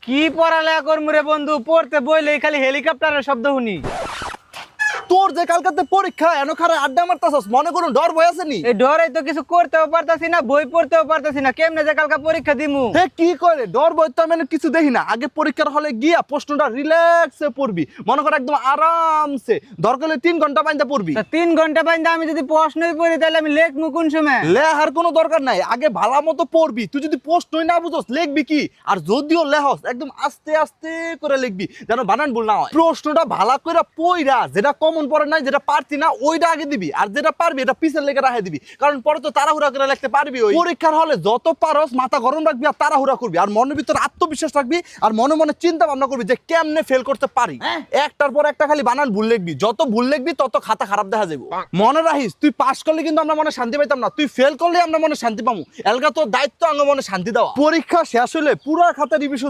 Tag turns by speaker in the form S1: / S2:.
S1: কি পড়ালেখা করমু রে বন্ধু, পড়তে বইলে খালি হেলিকপ্টারের শব্দ শুনি।
S2: তোর যে কালকাতে পরীক্ষা এনো খারে আড্ডা মারতাছস, মনে করুন ডর ভয় আছে নি?
S1: এই ডরে তো কিছু করতেও পারতাছি না, বই পড়তেও পারতাছি না, কেমনে যে কালকা পরীক্ষা দিমু।
S2: হে কি করে ডর ভয় তো আমি কিছু দেখি না। আগে পরীক্ষার হলে গিয়া প্রশ্নটা রিল্যাক্সে পড়বি, মনে কর একদম আরামসে, দরকার হলে 3 ঘন্টা বাইন্দা পড়বি।
S1: তা 3 ঘন্টা বাইন্দা আমি যদি প্রশ্নই পড়ি তাহলে আমি লেখমু কোন সময়?
S2: লেহার কোনো দরকার নাই, আগে ভালো মতো পড়বি। তুই যদি প্রশ্নই না বুঝস লিখবি কি? আর যদিও লেহস একদম আস্তে আস্তে করে লিখবি, যেন বানান ভুল না হয়। প্রশ্নটা ভালো করে পড়া, যেটা কমন পড়ে নাই, যেটা পারতি না ওইটা আগে দিবি, আর যেটা পারবি এটা পিছের লেগে রাখে দিবি, কারণ পরে তো তাড়াহুড়া করে লিখতে পারবি। ওই পরীক্ষার হলে যত পারস মাথা গরম রাখবি আর তাড়াহুড়া করবি, আর মনের ভিতর আত্মবিশ্বাস রাখবি, আর মনে মনে চিন্তা ভাবনা করবি যে কেমনে ফেল করতে পারি। একটার পর একটা খালি বানান ভুল লিখবি, যত ভুল লিখবি তত খাতা খারাপ দেখা যাবে। মনে রাখিস, তুই পাস করলে কিন্তু আমরা মনে শান্তি পাইতাম না, তুই ফেল করলে আমরা মনে শান্তি পাবো। এলগা তোর দায়িত্ব আঙ্গ মনে শান্তি দেওয়া। পরীক্ষা শেষ হলে পুরো খাতা রিভিশন